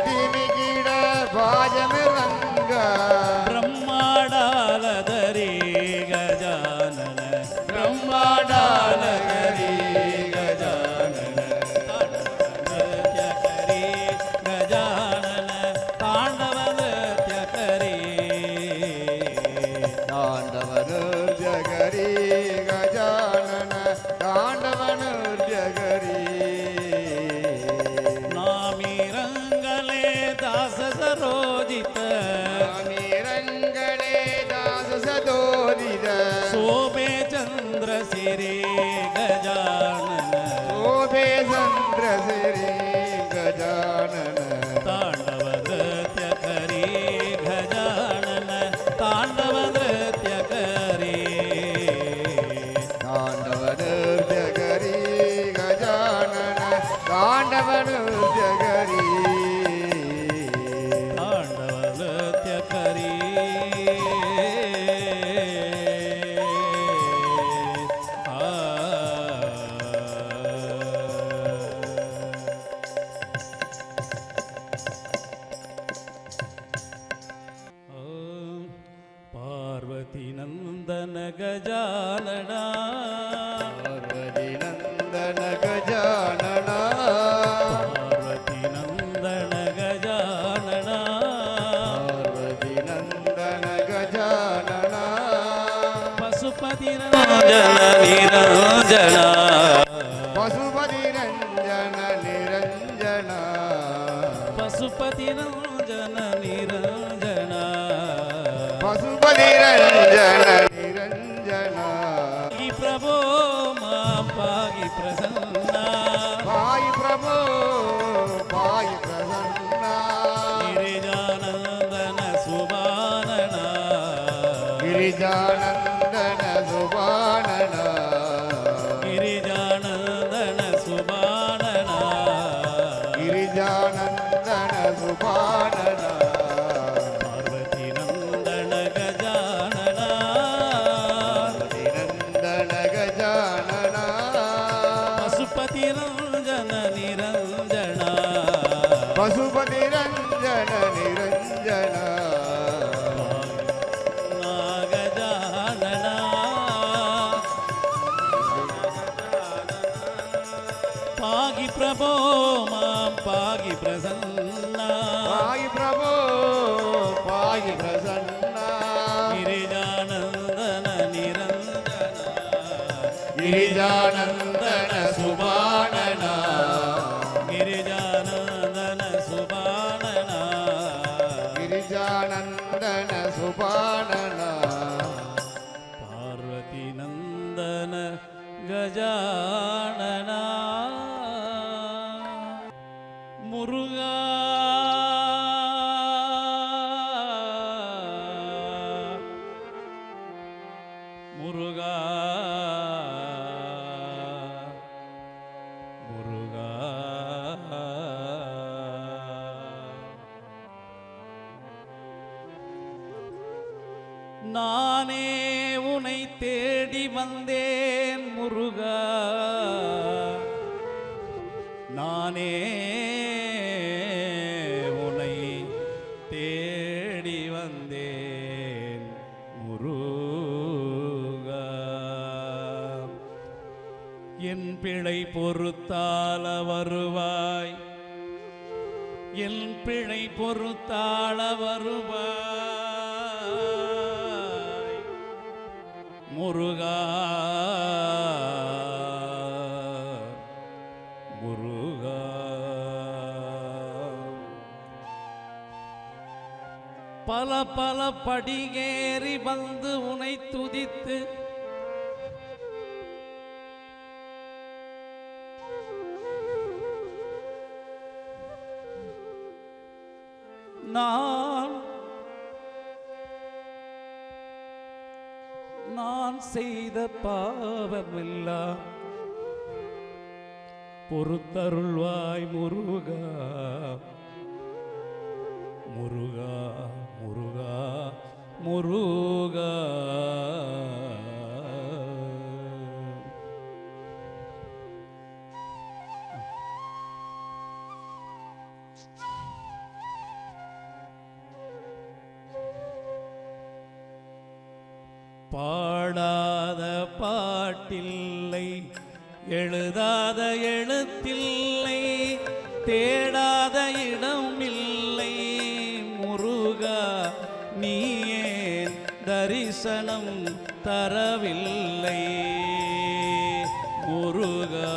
தினிகிட பாஜமிரங்க பிரம்மாடாலதரி கஜானன பிரம்மாடாலதரி கஜானன தாண்டவ கஜானன தாண்டவ கரி தாண்டவனுர்ஜகரி கஜானன தாண்டவனுர்ஜகரி நாமிரங்களே தாச சரோஜித நாமிரங்களே தாச சதோதித சோபே சந்திர சிரே கஜானன சோபே சந்திர சிரே கஜானன தாண்டவ கரி கஜானன தாண்டவ கரி தாண்டவனுர்ஜகரி கஜானன தாண்டவனுர்ஜகரி தாண்டவலத்யகரி பார்வதி நந்தன கஜானனா பார்வதி நந்தன கஜானனா பார்வதி நந்தன கஜானனா பார்வதி நந்தன கஜானனா பசுபதி ரஞ்சன நிரஞ்சனா பசுபதி ரஞ்சன நிரஞ்சனா பசுபதி ரஞ்சன நிரஞ்சனா பசுபதி ரஞ்சன நிரஞ்சனா பாகி பிரபோ மாம் பாகி பிரசன்னா பாய் பிரபோ பாய் பிரசன்னா गिरिजानंदन सुबानना गिरिजानन्दन सुबानना गिरिजानंदन सुबानना गिरिजानन्दन सुबानना पार्वती नंदन गजानना नन्दन गजानना पशुपति रंजन निरंजना पशुपति रञ्जन निरञ्जना गजानना पागि प्रभो मां पागि प्रसन्ना पाहि प्रभो पाहि प्रसन्ना गिरिजानंदन निरंजना गिरिजानन्दन सुबानना गिरिजानंदन सुबानना गिरिजानन्दन सुबानना पार्वती नंदन गजानना मुरुगा मुरुगा मुरुगा நானே உனை தேடி வந்தேன் முருகா நானே உனை தேடி வந்தேன் முருகா என் பிழை பொறுத்தால வருவாய் என் பிழை பொறுத்தாள வருவாய் முருகா முருகா பல பல படியேறி வந்து உனை துதித்து நான் செய்த பாவமெல்லாம் பொறுத்தருள்வாய் முருகா முருகா முருகா முருகா பாடாத பாட்டில்லை, எழுதாத எழுத்தில்லை, தேடாத இடமில்லை. முருகா நீ ஏன் தரிசனம் தரவில்லை? முருகா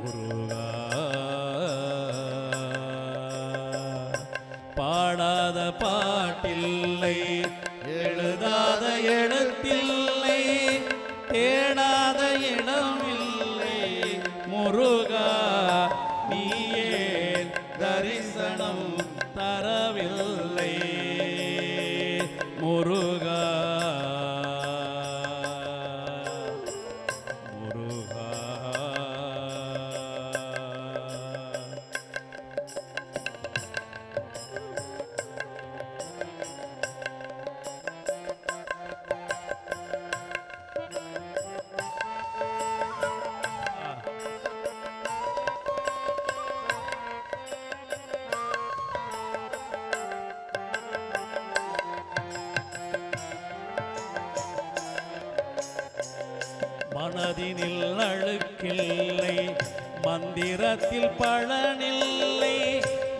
முருகா பாடாத பாட்டில்லை, எழுதாத எழுத்தில்லை, தேடாத இடமில்லை. முருகா நீயே தரிசனம் தரவில்லை. முருகா முருகா மனதினில் அழுக்கில்லை, மந்திரத்தில் பலனில்லை,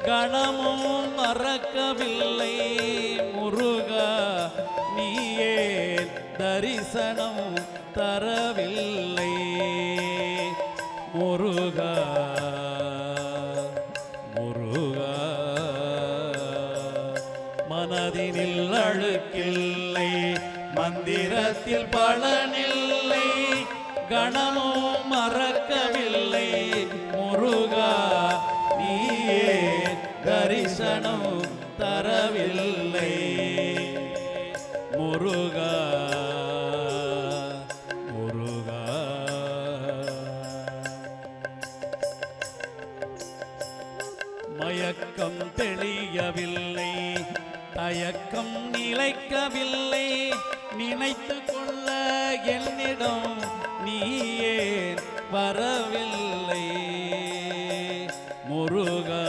கணமும் மறக்கவில்லை. முருகா நீயே தரிசனம் தரவில்லை. முருகா முருகா மனதினில் அழுக்கில்லை, மந்திரத்தில் பலனில்லை, கணமும் மறக்கவில்லை. முருகா நீயே தரிசனம் தரவில்லை. முருகா முருகா மயக்கம் தெளியவில்லை, தயக்கம் நிலைக்கவில்லை, நினைத்து கொள்ள என்னிடம் நீயே வரவில்லை. முருகா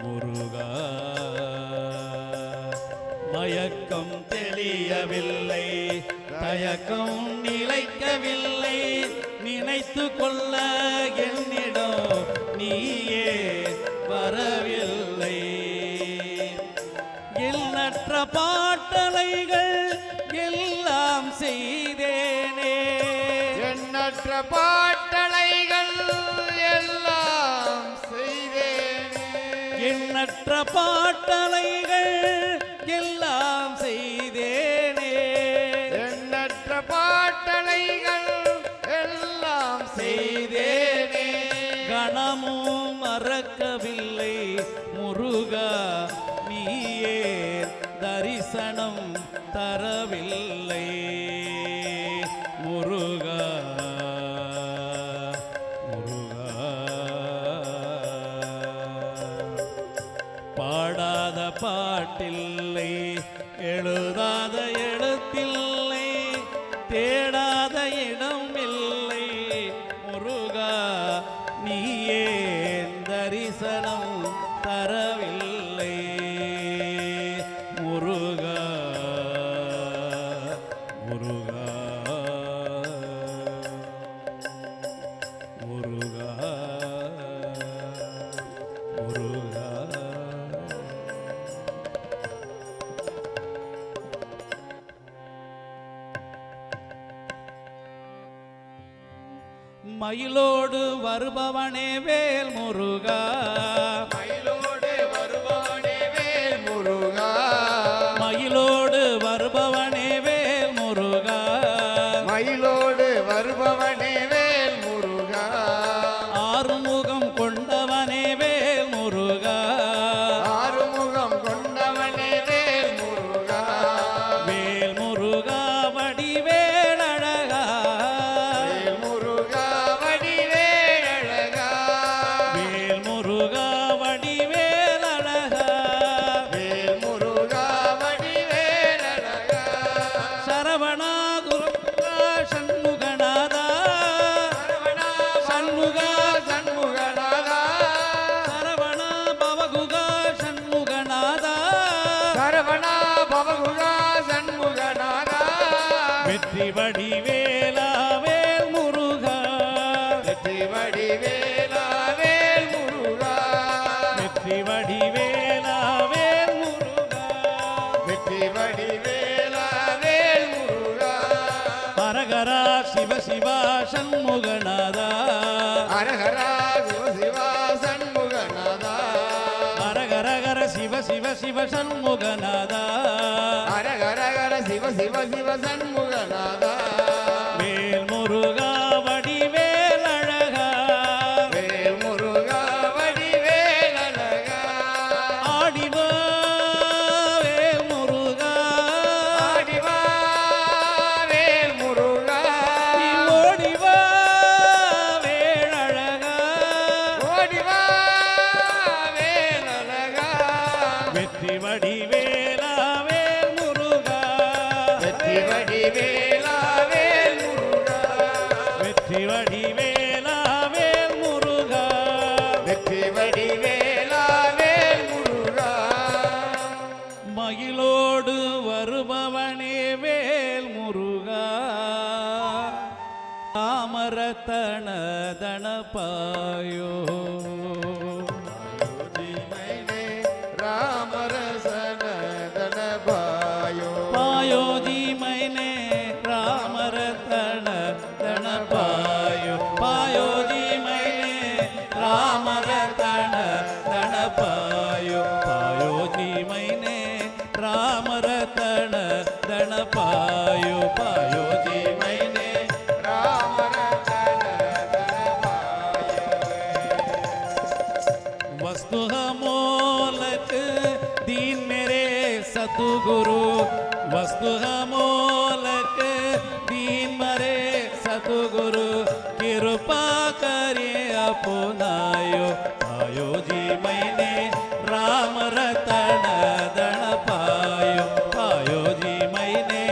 முருகா மயக்கம் தெளியவில்லை, தயக்கம் நிலைக்கவில்லை, நினைத்து கொள்ள என்னிடம் நீயே வரவில்லை. எண்ணற்ற பாட்டலைகள் எல்லாம் செய்தேனே, எண்ணற்ற பாட்டளைகள் எல்லாம் செய்தேனே, எண்ணற்ற பாட்டலைகள் எல்லாம் செய்தேனே, எண்ணற்ற பாட்டளைகள் எல்லாம் செய்தேனே. கணமும் மறக்கவில்லை. முருகா நீயே தரிசனம் தரவில்லை. முருகா முருகா பாடாத பாட்டில்லை, எழுதாத எழுத்தில்லை, தேடாத இடமில்லை. முருகா நீயே தரிசனம் தரவில்லை. முருகா முருகா முருகா முருகா மயிலோடு வருபவனே வேல் முருகா, மயிலோடு வருபவனே வேல் முருகா, மயிலோடு வருபவனே வேல் முருகா, மயிலோடு வருபவனே வேல் முருகா, ஆறுமுகம் கொண்டவனே வேல் முருகா, ஆறுமுகம் கொண்டவனே வேல் முருகா, வேல் முருகா வடிவேலழகா, வேல் முருகா வடிவேலழகா, வேல் முருகா வடிவேலழகா, வேல் முருகா வடிவேலழகா, சரவணா குருகா சண்முகநாதா, சரவணா சண்முகா சண்முகநாதா, சரவணா பவகுகா சண்முகநாதா, சரவணா வடிவேலா வேல் முருகா வெற்றி வடிவேலா வேல் முருகா வெற்றி வடிவேலா வேல் முருகா வெற்றி வடிவேலா வேல் முருகா ஹரஹரா சிவ சிவா சண்முகநாதா ஹரஹரா சிவ சிவா சண்முகநாதா ஹரஹரஹர சிவ சிவ சிவ சண்முகநாதா ஹரஹரஹர சிவ சிவ சிவ சண்முகநாதா வேல் முருகா வடிவேல் அழகா வேல் முருகா வடிவேல் அழகா ஆடிவா வேல் முருகா ஆடிவா வேல் முருகா நீ ஓடிவா வேல் அழகா ஓடிவா வேல் அழகா வெற்றி வடிவேலா வேல் முருகா வெற்றி வடிவேலா வேல் முருகா வெற்றி வடிவேலா வேல் முருகா வெற்றி வடிவேலா வேல் முருகா மகிழோடு வருபவனே வேல் முருகா தாமரத்தன தனபாயோ மைனே ராமரசன தனபாயோ பாயோஜி மைனே ராமரத்தன தனபாயோ பாயோஜி மைனே ராமரத்தன தனபாயோ பாயோஜி மைனே ராமரத்தன தனபாயோ பாயோஜி மைனே ராமரசன தனபாயோ वस्तु मोलक दीन मेरे सतगुरु वस्तु मोलक दीन मरे सतगुरु कृपा करे अपनायो पायो जी मैंने राम रतन दण पायो जी मैंने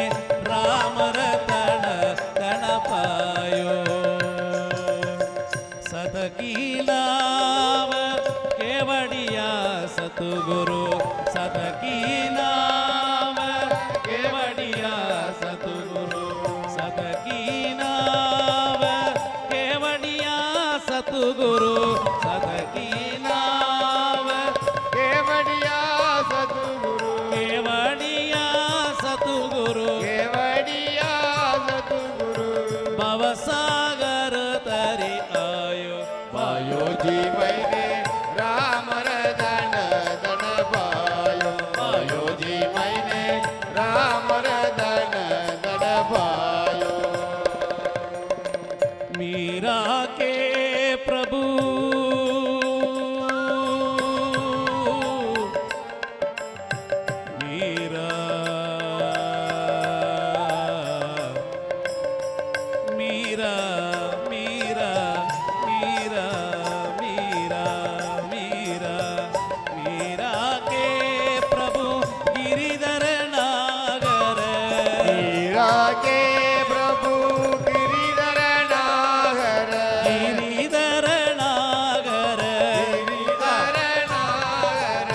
राम रतन दण पायो सतकीलाव केवड़िया सतगुरु सतकीनाव केवड़िया सतगुरु सतकीनाव केवड़िया सतगुरु सतकीनाव केवड़िया सतगुरु केवड़िया सतगुरु केवड़िया सतगुरु भवसागर तरी आयो पायो जी मैंने राम रतन धन पायो पायो जी मैंने राम रतन धन पायो मीरा के प्रभु मीरा मीरा मीरा मीरा मीरा मीरा मीरा के प्रभु गिरिधर नागर मीरा के प्रभु गिरिधर नागर गिरिधर नागर गिरिधर नागर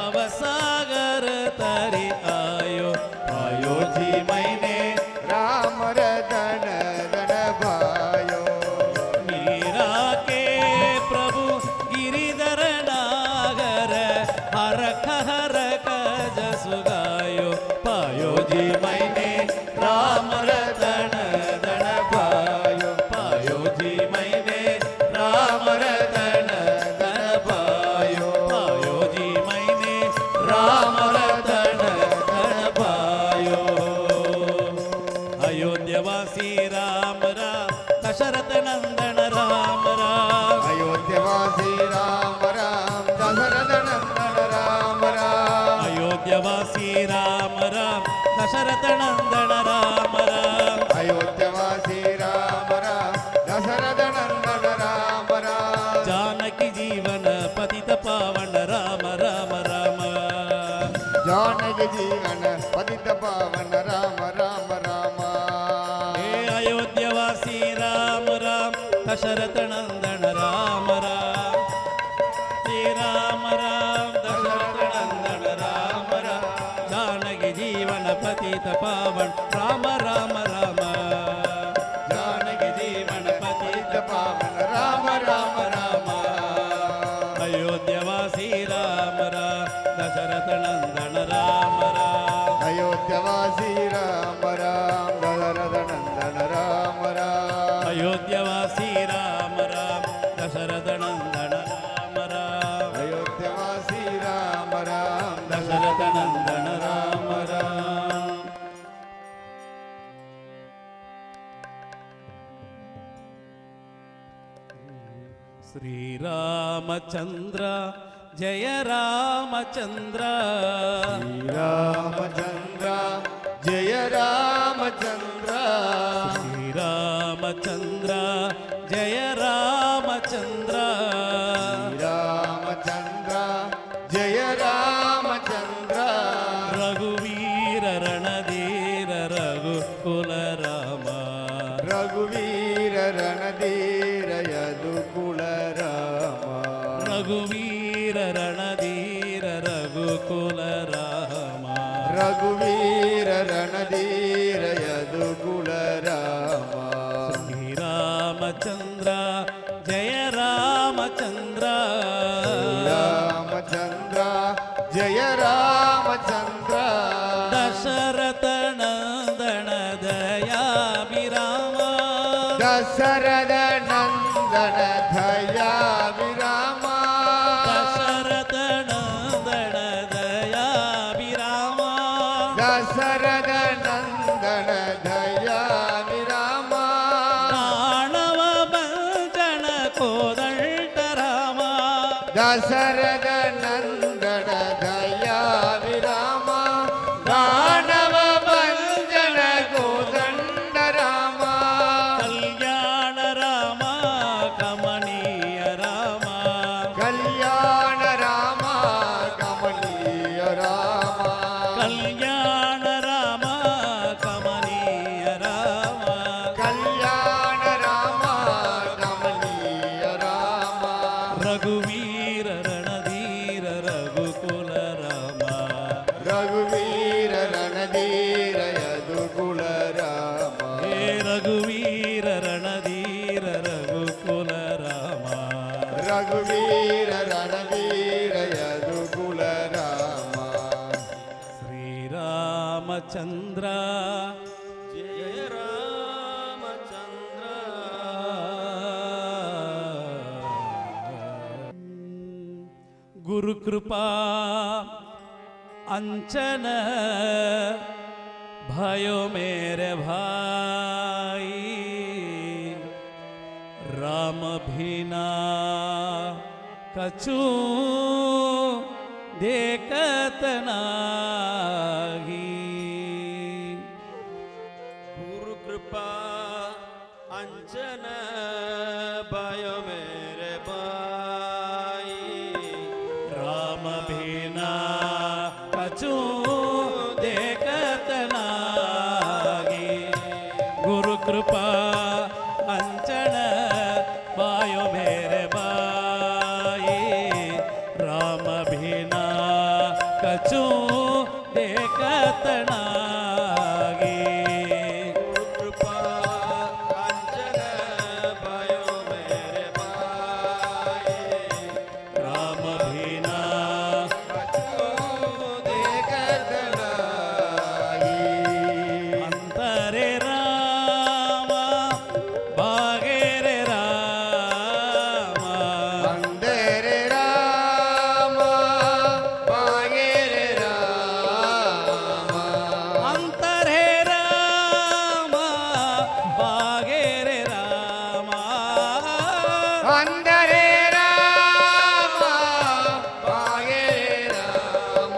अवसागर तरी आयो आयो जी मैंने राम रतन धन पायो मीरा के प्रभु गिरिधर नागर हरख हरख जसुगायो पायो जी मैंने राम रतन धन पायो जी मैंने राम रतन धन पायो जी मैंने राम रतन धन पायो अयोध्यवासी राम राम दशरथ नंदन राम राम अयोध्यवासी राम राम दशरथ नंदन राम राम अयोध्यवासी राम राम दशरथ नंदन राम राम अयोध्यवासी राम राम दशरथ नंदन राम राम जानकी जीवन पतित पावन राम राम राम जानकी जीवन पतित पावन राम राम राम हे अयोध्यवासी राम राम दशरथ नंदन राम राम श्री राम राम दशरथ नंदन राम राम जानकी जीवन पतित पावन राम राम राम अयोध्यवासी राम राम दशरथ नंदन राम राम अयोध्यवासी राम राम दशरथ नंदन राम राम अयोध्यवासी राम राम दशरथ नंदन राम राम अयोध्यवासी राम राम दशरथ नंदन राम राम श्री रामचंद्र जय रामचंद्र रामचंद्र जय रामचंद्र श्री रामचंद्र जय रामचंद्र रामचंद्र जय रामचंद्र रघुवीर रणधीर रघुकुल राम रघुवीर रणधीर यदुकुल राम रघुवीर रणधीर रघुकुल राम रघुवीर रणधीर यदुकुल राम श्री रामचंद्र जय रामचंद्र रामचंद्र जय रामचंद्र दशरथ नंदन दयाभिराम दशरथ नंदन दया विराम दशरथ नंदन दयाभिराम दशरथ नंदन दया विराम दानव भंजन कोदंड राम दशरथ नंदन दया विराम दानव भंजन कोदंड राम कल्याण राम कमनीय राम कल्याण राम कमनीय राम कल्याण राम कमनीय राम कल्याण राम कमनीय राम रघुवीर रणधीर रघुकुल राम रघुवीर रणधीर यदुकुल राम हे रघुवीर रणधीर रघुकुल राम रघुवीर रणधीर यदुकुल राम श्री रामचंद्र जय रामचंद्र गुरु कृपा अंचन भयो मेरे भाई राम भीना कछु देखत नाही गुरु कृपा अंजन भयो मेरे भाई राम भीना कछु देखत नाही गुरु कृपा अंचन बायो मेरे बाई राम भीना कछु देखत नाही गुरु कृपा अंजन भयो मेरे भाई राम भीना देखत नाही अंतरे राम भागे रे राम अंधेरे राम पागे रे राम अंतरे राम भागे रे राम अंधेरे राम पागे रे राम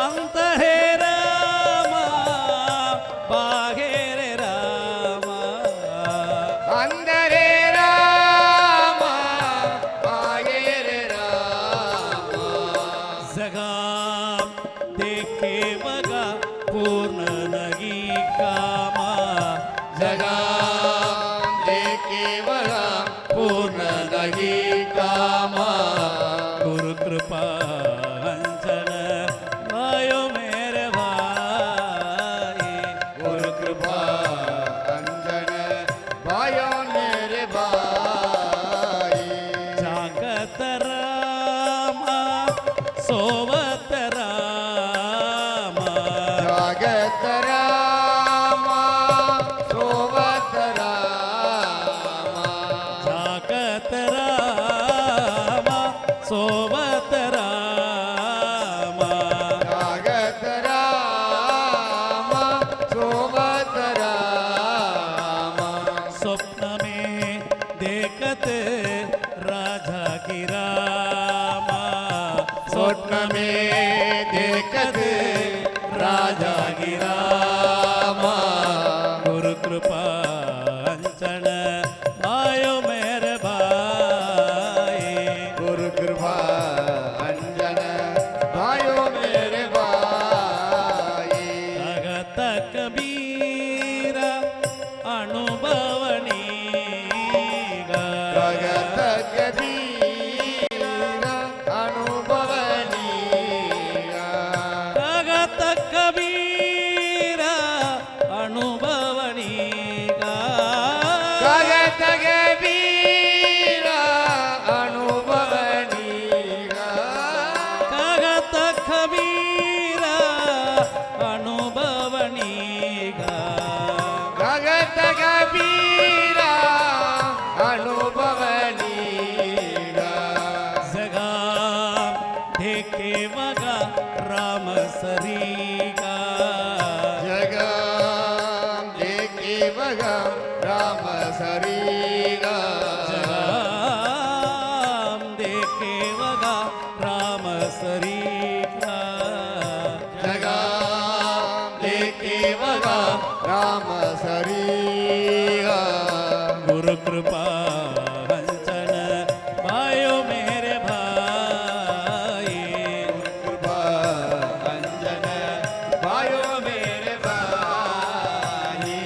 अंतरे राम भागे रे राम अंधेरे राम पागे रे राम जगा देखे बघा पूर्ण नगी कामा जगा देखे बघा पूर्ण नाही कामा गुरु कृपा अंचन भयो मेरे भाई गुरु कृपा अंजन भयो मेरे भाई जागत राम ನೋಡೆ ದೇಕದೆ ರಾಜಾಗಿರಾಮ गुरु कृपा अंचन आयो मेरे भाई गुरु कृपा अंजन भाइयो मेरे भाई भगत कबीर अनुभवनी भगत कबीर अनुभवनी भगत कबीर अनुभवनी भगत कबीर अनुभवनी भगत कबीर अनुभवनी भगत कबीर अनुभवनी जगा देखे मगा राम सरीगा जगा देखे बगा राम सरीगा जगाम देखे मगा राम सरीगा जगा देखे बगा राम सरीगा गुरु कृपा हंसन भाइयों मेरे भाई कृपा अंजन भाइयो मेरे भाई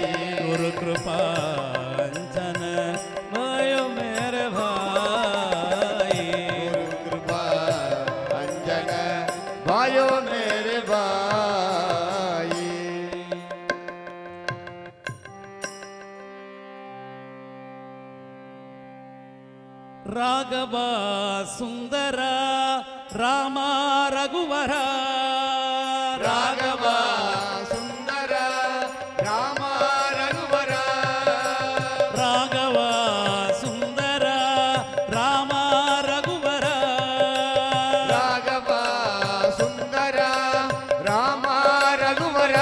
गुरु कृपा हंसन भाइयों मेरे भाई कृपा अंजन भाइयो मेरे भाई राघव सुंदर राम रघुवर राघव सुंदर राम रघुवर राघव सुंदर राम रघुवर राघव सुंदर राम रघुवर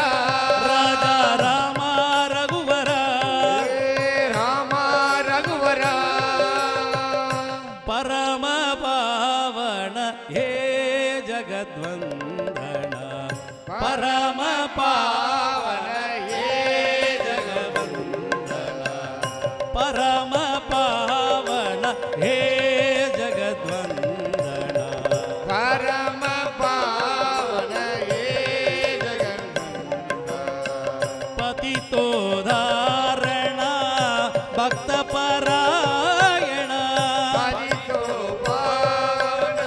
राजा राम रघुवर राम रघुवर परम पावन हे जगद्वंदन परम पावन ये जगवंदन परम पावन हे जगद्वंदन परम पावन ये जगवंदन पतितो धारण भक्त परायण परितो पावन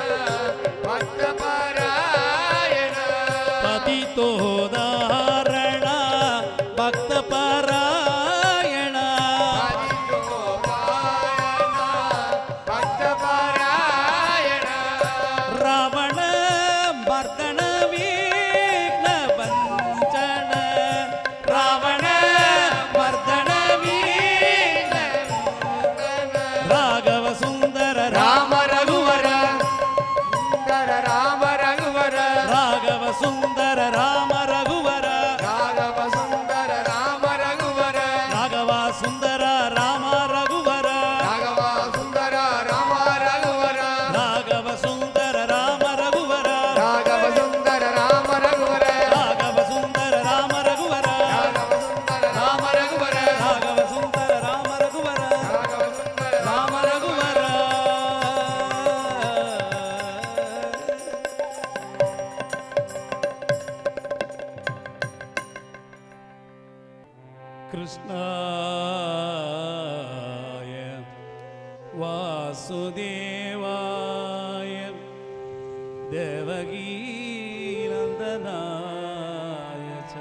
भक्त परायण पतितो धारण भक्त परायण परितो पावन भक्त परायण रावण मर्दन विघ्न वंचन रावण मर्दन विघ्न राघव सुंदर राम रघुवर सुंदर राम रघुवर राघव सुंदर राम रघुवर राघव सुंदर राम रघुवर राघव सुंदर राम रघुवर राघव सुंदर राम रघुवर राघव सुंदर राम रघुवर राघव सुंदर राम रघुवर राघव सुंदर राम रघुवर राघव सुंदर राम रघुवर राघव सुंदर राम रघुवर राघव सुंदर राम रघुवर कृष्णाय वासुदेवाय देवगीनन्दनाय च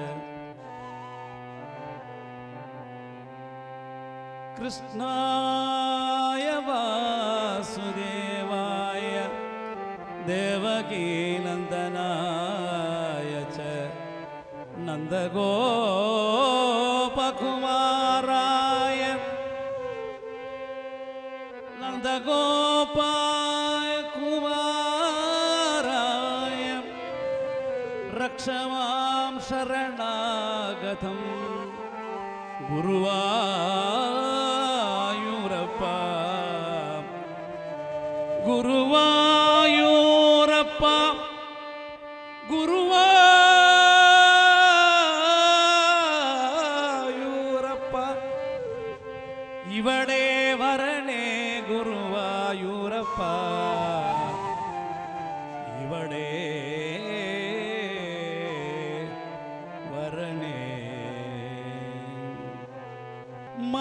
कृष्णाय वासुदेवाय देवगीनन्दनाय च नन्दगोपकुमाराय नन्दगोपकुमाराय रक्ष मां शरणागतं गुरुवायूरप्पा गुरुवायूरप्पा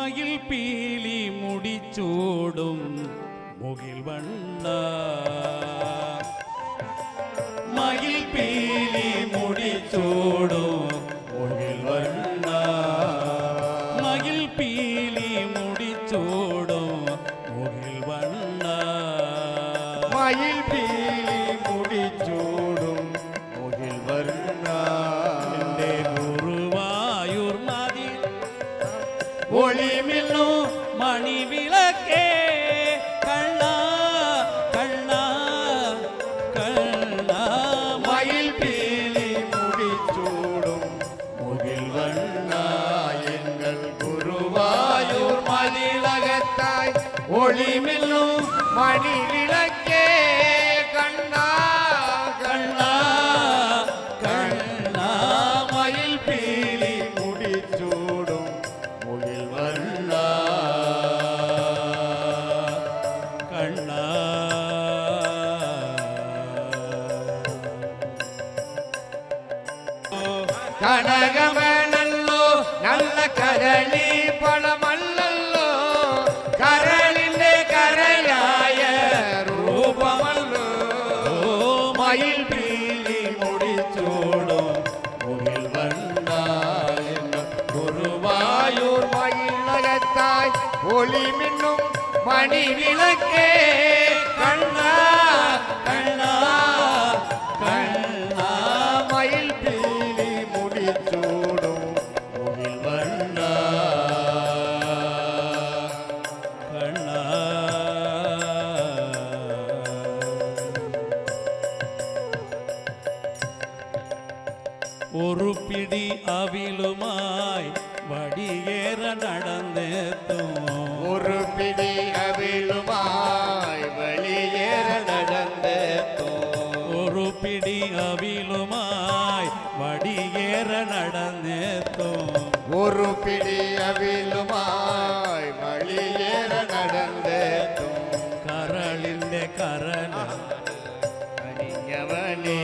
மயில் பீலி முடிச்சூடும் முகில் வண்ணா மயில் பீலி முடிச்சூடும் முகில் வண்ணா மயில் பீலி முடிச்சூடும் முகில் வண்ணா மயில் பீலி முடிச்சூடும் முகில் வர்ணா എൻ്റെ ഗുരുവായൂർ മതി ஒளிமில்லும் മണി വിളക്കേ കണ്ണാ കണ്ണാ കണ്ണാ மயில் பீலி முடிச்சூடும் முகில் வண்ணா எங்கள் குருவாயூர் மதிலகத்தாய் ஒளிமில்லும் மணி விளக்கே கண்ணா கண்ணா கண்ணா மயில் பீலி முடிச்சூடும் முகில் வண்ணா കണ്ണാ കനകമേളല്ലോ നല്ല കരളി പണമല്ലല്ലോ കരളിന്റെ കരയായ രൂപമല്ലോ മയിൽ പീലി മുടിച്ചൂടും മുകിൽ വണ്ണായ ഗുരുവായൂർ മയിലകത്താய் ഒളി മിന്നും മണി വിളക്കേ കണ്ണാ കണ്ണാ കണ്ണാ മയിൽ പീലി മുടിച്ചൂടും മുകിൽ വണ്ണാ കണ്ണാ ഒരു പിടി അവിലുമായി വടിയേറ നടന്നെത്തും ஒரு பிடி அவிழுமாய் வெளியேற நடந்தேத்தோம் ഒരു പിടി അവിലുമായി വടിയേറ നടന്നെത്തും ஒரு பிடி அவிழுமாய் வெளியேற நடந்தேத்தோம் കരളിന്റെ കരല அணியவனே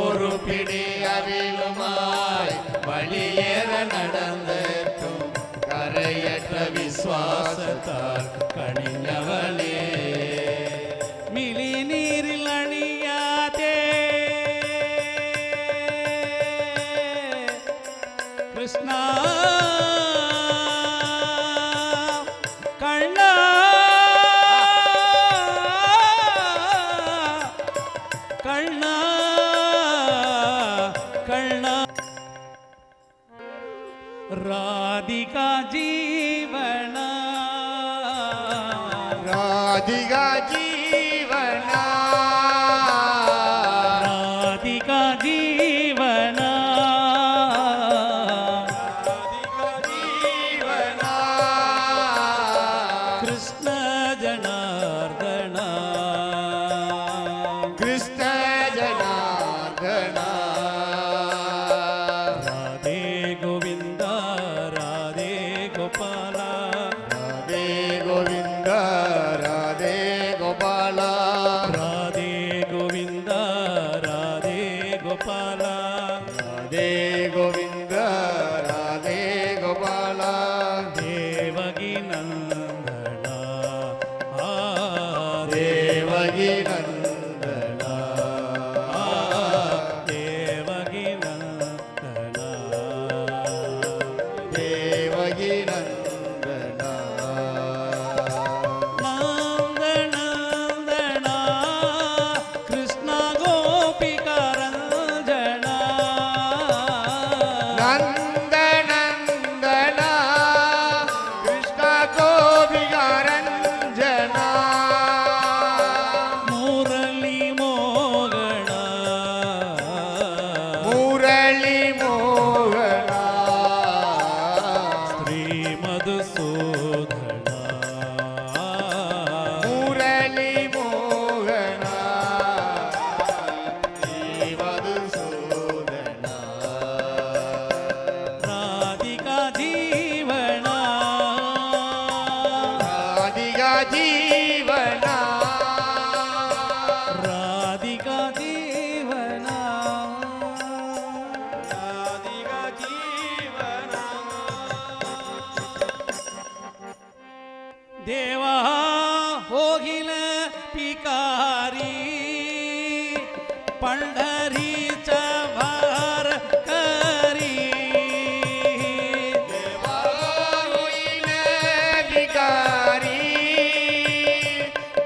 ஒரு பிடி அவிழுமாய் வெளியேற நடந்தேத்தோம் கரையற்ற விசுவாசத்தால் கணிഞ്ഞവனே മിളിനീരിൽ അണിയാതെ കൃഷ്ണ കണ്ണ കണ്ണ കണ്ണ രാധിക ജീവന ராதிகா ஜீவனா ராதிக ஜீவன ஜீவனா கிருஷ்ண ஜனார்தன கிருஷ்ண ஜனார்தனா ராதே கோவிந்த ராதே கோபால ராதே கோவிந்த ராதே கோபால ராதே கோவிந்த ராதே கோபால ராதே கோவிந்த ராதே கோபால தேவகி நந்தன தேவகி நந்தனா தேவகி நந்தன தேவகி நந்தனா നന്ദനന്ദന കൃഷ്ണ ഗോപിക രഞ്ജന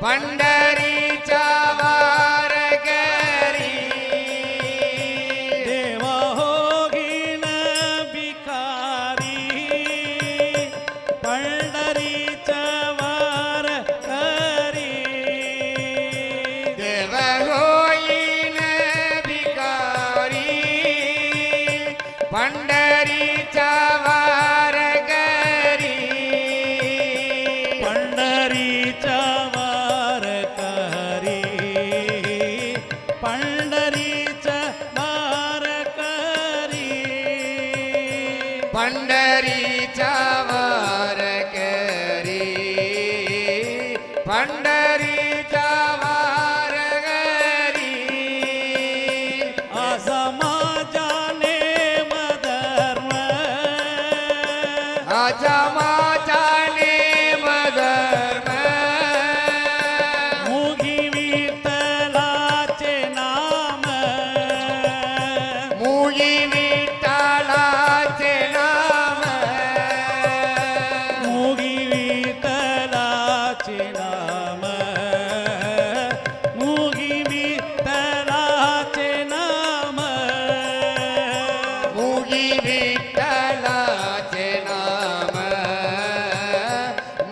पंढरीच्या वारकरी देवा होगीन भिकारी पंढरीच्या वारकरी देव होईन भिकारी पंढरीच्या वारकरी पंढरीच्या वारकरी पंढरीच्या वारकरी पंढरीच्या वारकरी पंढरीच्या वारकरी असा माझा नेम धर्म आजा माझा नेम धर्म मुगी विठ्ठलाचे नाम मुगी विठ्ठलाचे नाम मुगी विठ्ठलाचे नाम मुगी विठ्ठलाचे नाम मुगी विठ्ठलाचे नाम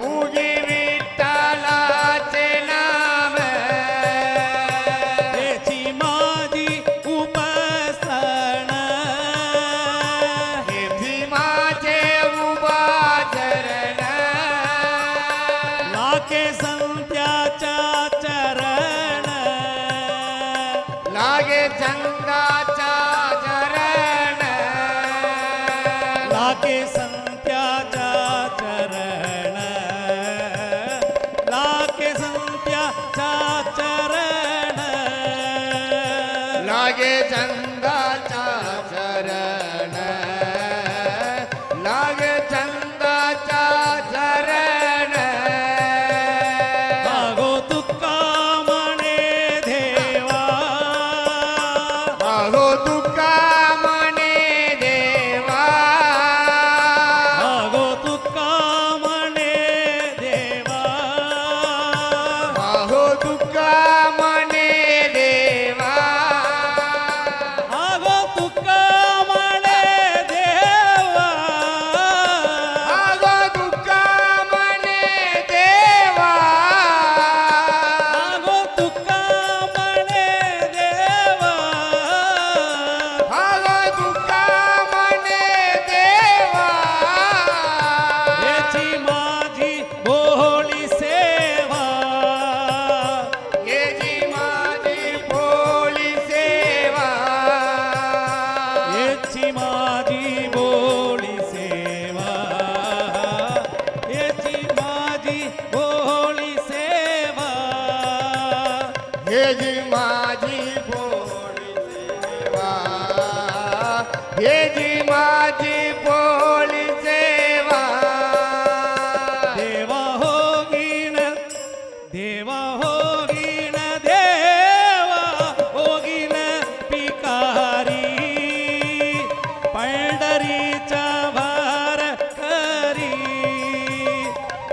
मुगी विठ्ठलाचे नाम त्याची माझी उपासना येथी माझे उभा चरण लाके संत्याच्या चरण लागे चंदाचा चरण लाके संत्याच्या चरण लाके संत्याच्या चरण लागे चंदाचा चरण लागे चंदाचा चरण मागो तुका म्हणे देवा अहो तुका म्हणे देवा मागो तुका म्हणे देवा अहो तुका म्हणे देवा मागो तुका म्हणे देवा अहो तुका म्हणे देवा मागो तुका म्हणे देवा अहो तुका म्हणे देवा याची माझी भोळी सेवा येची माझी भोळी सेवा याची माझी भोळी सेवा याची माझी भोळी सेवा येची माझी भोळी सेवा येची माझी भोळी सेवा देवा होगीन देवा होगीन देवा होगीन पिकारी पंढरीच्या वारकरी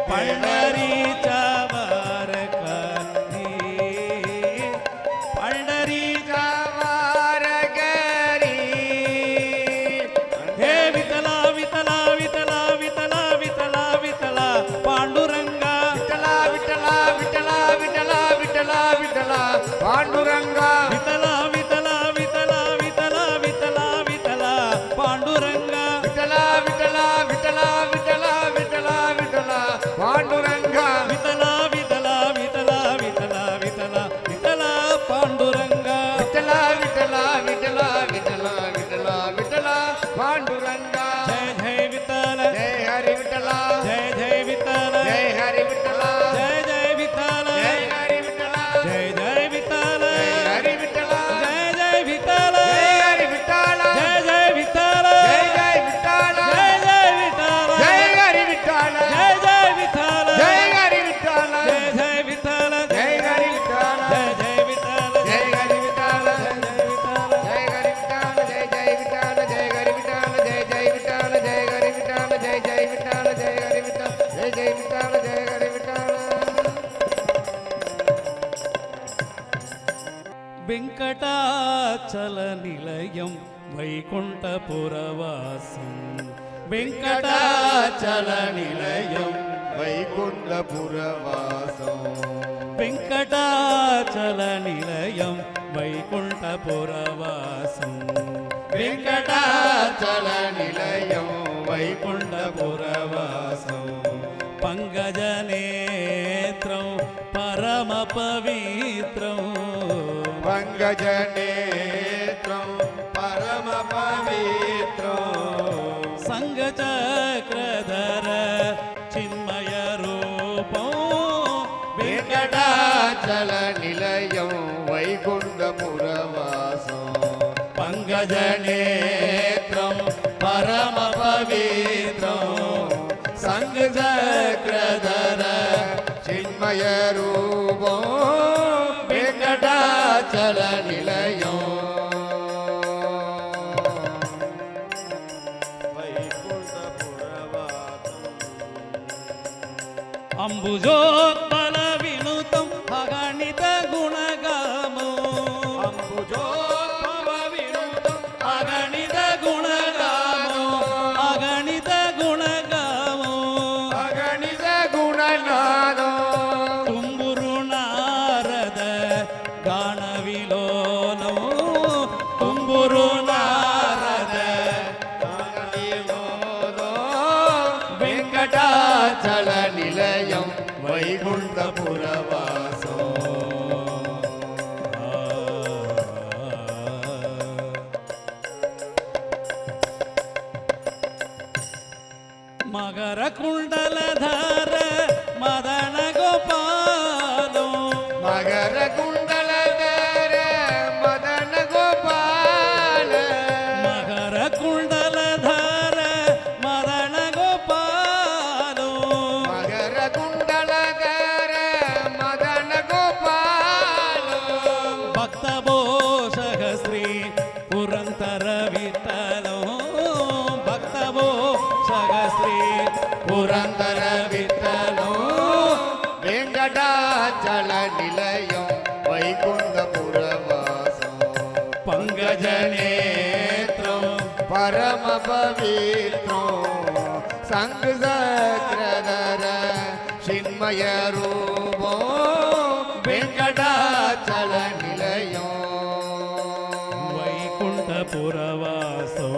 पंढरीच्या वारकरी पंढरीच्या वारकरी हे विठला विठला विठला विठला विठला विठला पांडुरंगा विठला विठला विठला विठला विठला विठला पांडुरंगा विठला विठला विठला विठला विठला विठला पांडुरंगा विठला विठला विठला विठला विठला विठला पांडुरंगा विठला विठला विठला विठला विठला विठला पांडुरंगा विठला विठला विठला विठला विठला विठला पांडुरंगा जय जय विठ्ठल जय हरी विठला जय जय विठ्ठल जय हरी विठला जय जय विठ्ठल जय हरी विठला जय जय विठ्ठल जय हरी विठला जय जय विठ्ठल जय हरी विठला जय जय विठ्ठल जय जय विठला जय जय विठ्ठल जय हरी विठला जय जय विठ्ठल जय हरी विठला जय जय विठ्ठल जय हरी विठला जय जय विठ्ठल जय हरी विठला जय जय विठ्ठल जय हरी विठला जय जय विठला जय हरी विठला जय வெங்கடாச்சல நிலையம் வைகுண்டபுரவாசம் வெங்கடாச்சல நிலையம் வைகுண்டபுரவாசம் வெங்கடாச்சல நிலையம் வைகுண்டபுரவாசம் வெங்கடாச்சல நிலையம் வைகுண்டபுரவாசம் பங்கஜநேத்ரம் பரம பவித்ரம் பங்கஜநேத்ரம் பரம பவித்ரம் சங்கசக்கரதர சின்மய ரூபம் வெங்கடாச்சல நிலையம் வைகுண்டபுரவாசம் பங்கஜநேத்ரம் பரம பவித்ரம் சங்கசக்கரதர சின்மய ரூபம் வெங்கடாச்சல நிலையம் అంబుజోత్పల వినుతం అగణిత గుణగామో అంబుజోత్పల వినుతం అగణిత గుణగామో అగణిత గుణగామో అగణిత గుణనాదం తుంబురు నారద గాన విలోలం తుంబురు నారద వెంకటాచల నిలయం వైకుంఠపురవాసం మగర కుండలధార మదన గోపాలం మగర కుండలధర మదన గోపాల మగర కుండలధార మదన గోపాలం మగర కుండలధర మదన గోపాల భక్త భోషక శ్రీ పురంతర విఠలం భక్త భోషక శ్రీ పురందర విఠలో వెంకటాచల నిలయం వైకుంఠపురవాసం పంకజనేత్రం పరమ పవిత్రం సంగసక్రధర చిన్మయ రూపం వెంకటాచల నిలయం వైకుంఠపురవాసం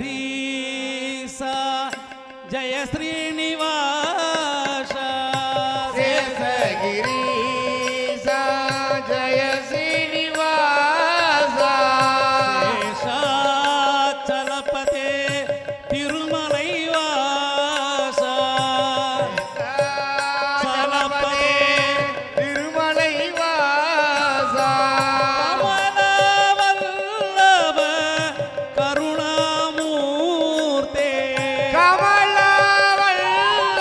శేషగిరీస జయ శ్రీనివాస శేషగిరీశ జయ శ్రీనివాస శేషాచలపతే తిరుమలైవాస చలపతే తిరుమలై వాస కమలవల్లభ కరుణామూర్తే కమలవల్లభ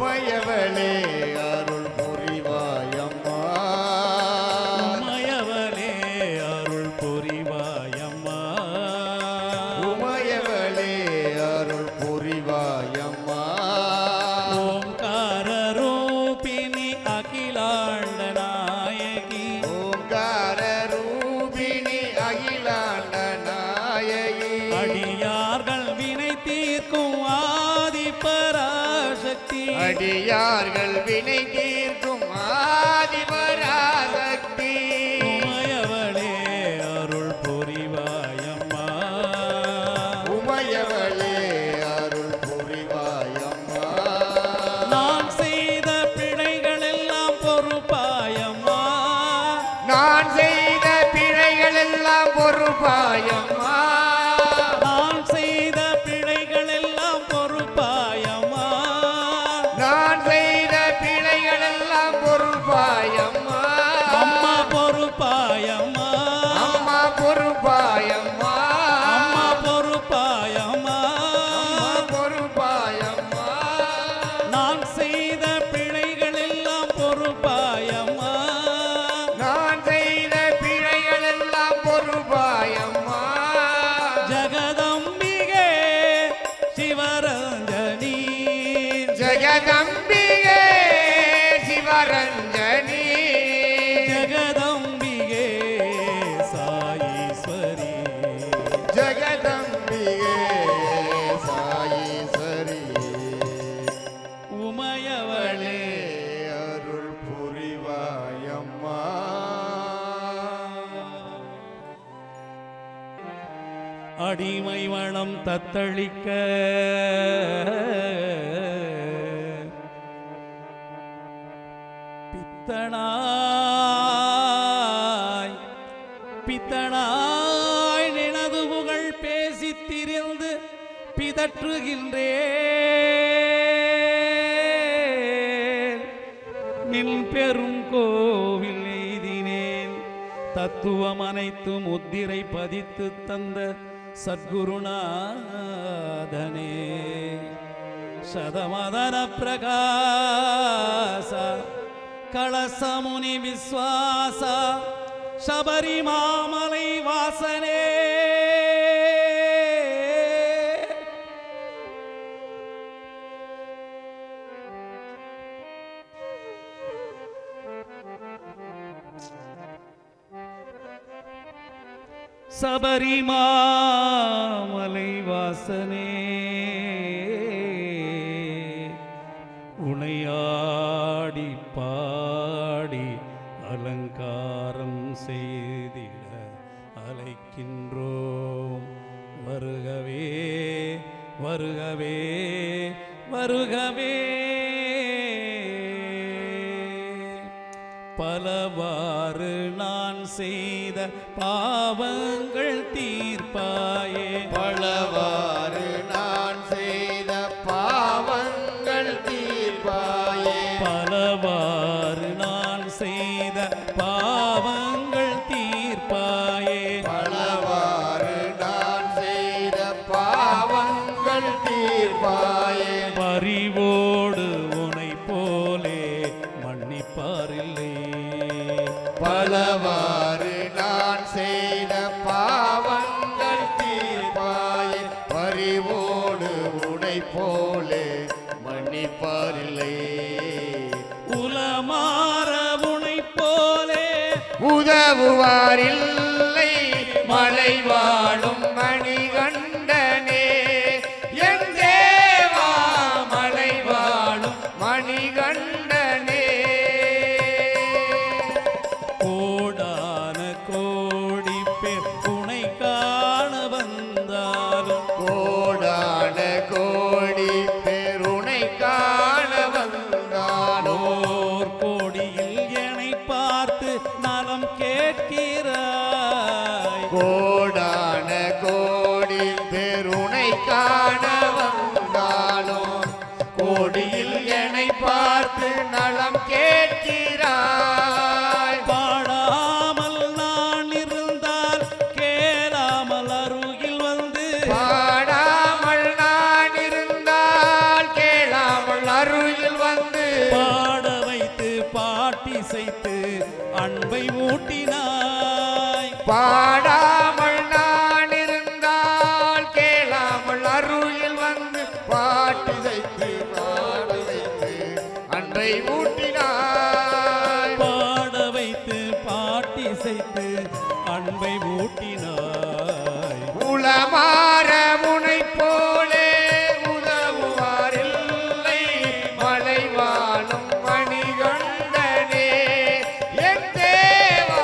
உமையவளே அருள் புரிவாயம்மா உமையவளே அருள் புரிவாயம்மா உமையவளே அருள் புரிவாயம்மா ஓம்கார ரூபிணி அகிலாண்ட நாயகி ஓங்கார ரூபிணி அகிலாண்ட நாயகி அடியார்கள் வினை தீர்க்கும் ஆதி பராசக்தி அடியார்கள் வினை தீர்க்கும் ஆதிபராசக்தி உமையவளே அருள் புரிவாயம்மா உமையவளே அருள் புரிவாயம்மா நான் செய்த பிழைகள் எல்லாம் பொறுப்பாயம்மா நான் செய்த பிழைகள் எல்லாம் பொறுப்பாயம்மா நான் செய்த பிழைகள் எல்லாம் பொறுப்பாயம்மா நான் செய்த பிழைகள் எல்லாம் பொறுப்பாயம்மா அம்மா பொறுப்பாயம்மா அம்மா பொறுப்பாயம்மா அம்மா பொறுப்பாயம்மா அம்மா பொறுப்பாயம்மா நான் செய்த பிழைகள் எல்லாம் பொறுப்பாயம்மா நான் செய்த பிழைகள் எல்லாம் பொறுப்பாயம்மா ஜகதம்பிகே சிவரஞ்சனி ஜெகதம்பிகே சிவரஞ்சனி ஜகதம்பிகே சாயீஸ்வரி ஜெகதம்பிகே சாயீஸ்வரி உமையவளே அருள் புரிவாயம்மா அடிமை மனம் தத்தளிக்க பித்தனாய் பித்தனாய் நினது புகழ் பேசித் திரிந்து பிதற்றுகின்றேன் நின் பெரும் கோவில் எய்தினேன் தத்துவம் அனைத்து முத்திரை பதித்து தந்த சத்குருநாதனே சதமதன பிரகாச கலசமுனி விஸ்வாச சபரிமாமலை வாசனே சபரிமாமலை வாசனே உனையாடி பாடி அலங்காரம் செய்திட அழைக்கின்றோம் வருகவே வருகவே வருகவே பலவாறு நான் செய்த பாவங்கள் தீர்ப்பாயே பலவாறு நான் செய்த பாவங்கள் தீர்ப்பாயே பலவாறு நான் செய்த பாவங்கள் தீர்ப்பாயே பலவாறு நான் செய்த பாவங்கள் தீர்ப்பாயே பரிவோடு உனை போலே மன்னிப்பாரில்லை பலவாறு நான் செய்த பாவங்கள் தீர்ப்பாயே பரிவோடு உனை போலே மன்னிப்பாரில்லை உலமாற உனை போலே உதவுவாரில்லை மலை வாழும் மணிகண்டனே என் தேவா மலை வாழும் மணிகண்டனே கோடான கோடி பேர் உனை காண வந்தாலும் கோடான கோடி பேருனை காண வந்தானோ ஓர் கோடியில் என்னை பார்த்து நலம் கேட்கிறாய் கோடான கோடி பேருனை காண வந்தானோ கோடியில் என்னை பார்த்து நலம் கேட்கிறாய் பாடாமல் நான் இருந்தால் கேளாமல் அருகில் வந்து பாடாமல் நான் இருந்தால் கேளாமல் அருள் அருகில் வந்து பாட வைத்து பாட்டிசைத்து அன்பை ஊட்டினாய். பாடாமல் நான் இருந்தால் கேளாமல் அருகில் வந்து பாட்டு வைத்து பாட வைத்து அன்பை ஊட்டினாய். பாட வைத்து பாட்டிசைத்து அன்பை ஊட்டினாய். உளமாற முனை போலே உதவுவாரில்லை மலை வாழும் மணிகண்டனே என் தேவா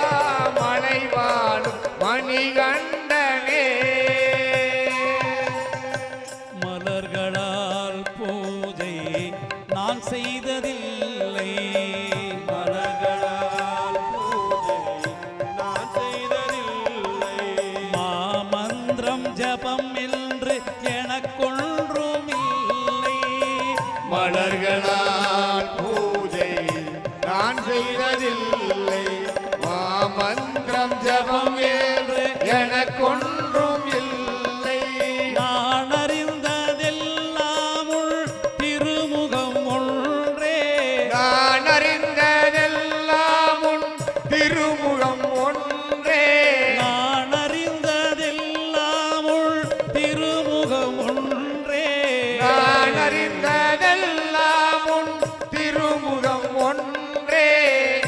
மலை வாழும் மணிகண்டனே. மலர்களால் பூஜை நான் செய்ததில்லை. மலர்களால் பூஜை நான் செய்ததில்லை. மாமந்திரம் ஜபம் என்று எனக்கொன்றும் இல்லை. மலர்களால் பூஜை நான் செய்ததில்லை மாமந்திரம் ஜபம் என்று எனக்கொன்றும் இல்லை. நான் அறிந்ததெல்லாம் உள் திருமுகம் ஒன்றே. நான் அறிந்ததெல்லாம் உன் திருமுகம் ஒன்றே. நான் அறிந்ததெல்லாம் உள் திருமுகம் ஒன்றே. நான் அறிந்ததெல்லாம் உன் திருமுகம் ஒன்றே.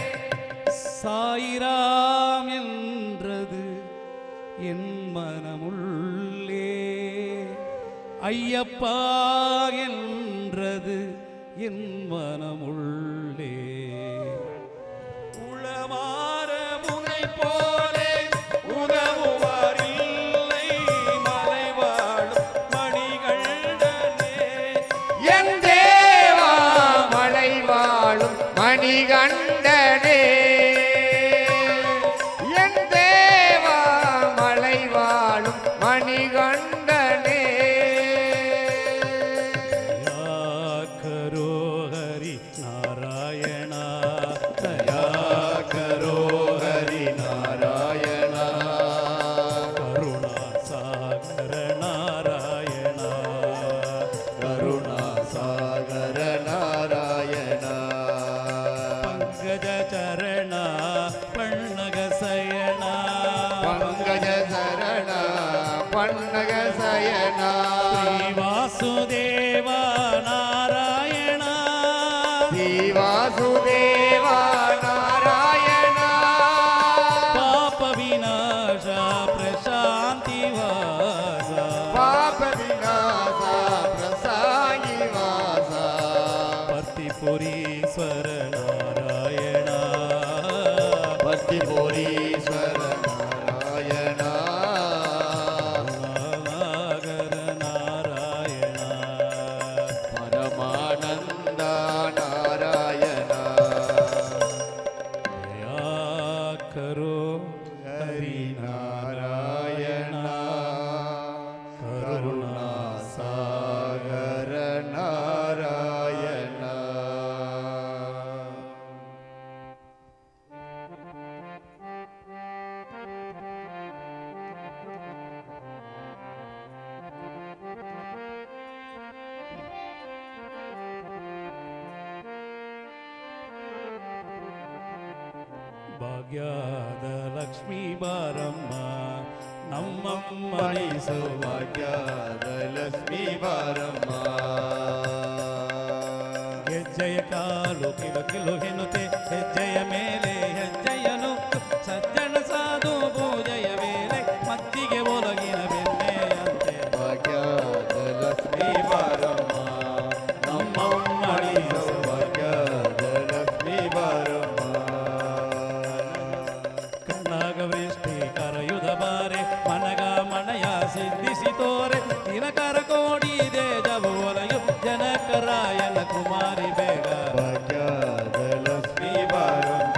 சாயிராம் என்றது என் மனமுள்ளே. ஐயப்பா என்றது என் மனமுள்ளே. உளமாற முனை போலே உதவுவாரில்லை மலை வாழும் மணிகண்டனே. என் தேவா மலை வாழும் மணிகண்டனே. என் தேவா மலை வாழும் மணிகண்டனே. दया करो हरि नारायणा. दया करो हरि नारायणा. करुणा सागर नारायणा. करुणा सागर नारायणा. पंकज चरण पण्णग सयना. पंकज शरण पन्नग शयना. श्री वासुदेव नारायणा. श्री वासुदेव नारायणा. पाप विनाश प्रशांति वासा. पाप विनाशा प्रसायि वासा. भक्तिपुरीश्वर नारायणा. भक्तिपुरीश्वर नारायणा. नागर नारायणा. परमानन्द नारायणा. दया करो हरि नारायणा. करुणा सागर नारायणा. ಭಾಗ್ಯದ ಲಕ್ಷ್ಮೀ ಬಾರಮ್ಮ ನಮ್ಮಮ್ಮನಿ ಸೌಭಾಗ್ಯ. ಭಾಗ್ಯದ ಲಕ್ಷ್ಮೀ ಬಾರಮ್ಮ. ಹೆಜ್ಜೆಯ ಕಾಲು ಕಿಲು ಕಿಲು ಎನ್ನುತ್ತೆ ಹೆಜ್ಜೆಯ ಮೇಲೆ ಹೆಜ್ಜೆಯನು ಸಜ್ಜನ ಸಾಧು ಪೂಜೆಯ ವೇಳೆ ಮತ್ತಿಗೆ ಒಲಗಿನ ಬೆಣ್ಣೆಯಂತೆ. ಭಾಗ್ಯದ ಲಕ್ಷ್ಮೀ ಬಾರಮ್ಮ. ನಮ್ಮಮ್ಮನಿ ಭಾಗ್ಯದ ಲಕ್ಷ್ಮೀ ಬಾರಮ್ಮ. ಕಣ್ಣಾಗವೃಷ್ಟಿ ಕರೆಯುದ ಬಾರೆ ಮನಗ ಮಣಯ ಸಿದ್ಧಿಸಿ ತೋರೆ ದಿನಕರ ಕೋಡಿ ದೇಜವು ಒಲೆಯು ಜನಕರಾಯನ ಕುಮಾರಿ ಬೇಗ. ಭಾಗ್ಯದ ಲಕ್ಷ್ಮೀ ಬಾರಮ್ಮ.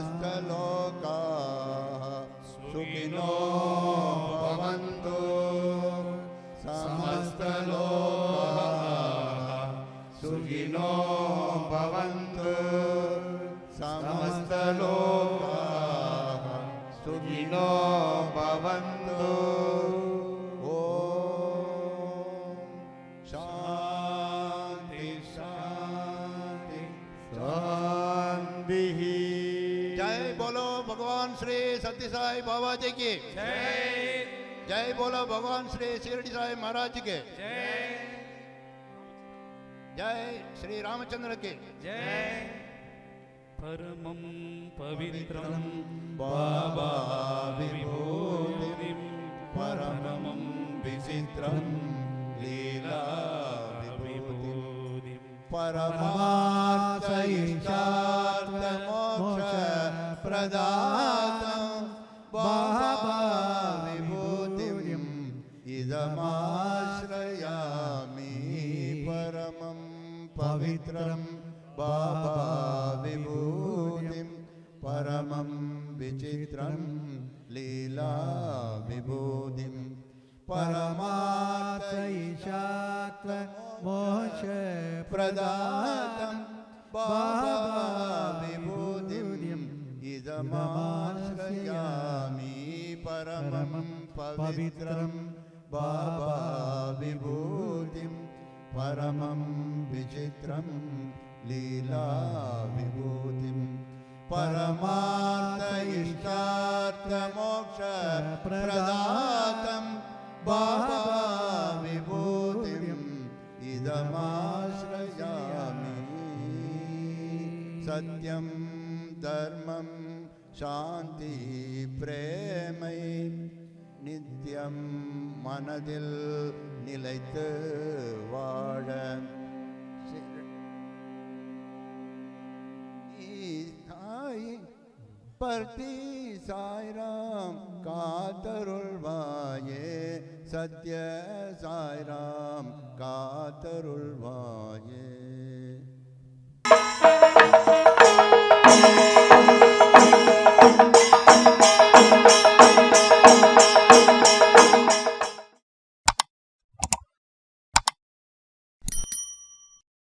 समस्तलोकाः सुखिनो भवन्तु समस्तलोकाः सुखिनो भवन्तु समस्तलोकाः सुखिनो भवन्तु ॐ शान्ति शान्ति शान्तिः जय बोलो भगवान श्री सत्य साई बाबा जी की जय बोलो भगवान श्री शिरडी साई महाराज के जय श्री रामचंद्र के परमं पवित्रं बाबा विभूतिं परमं विचित्रं लीला विभूतिं परमार्थ इष्टार्थ मोक्ष प्रदातं बाबा विभूतिं इदमाश्रयामि परमं पवित्रं बाबा विभूतिं परमं विचित्रं लीला विभूतिं परमार्थ ईशात्व मोक्ष प्रदातं बाबा विभूतिं इदमाश्रयामि परमं पवित्रं बाबा विभूतिं परमं विचित्रं लीला विभूतिं परमार्थ इष्टार्थ मोक्ष प्रदातं बाबा विभूतिं इदमाश्रयामि सत्यं धर्मं शान्ति प्रेमै नित्यं मनदिल நிலைத்து வாழ பர்த்தி சாய்ராம் காத்தருள்வாயே சத்ய சாய்ராம் காத்தருள்வாயே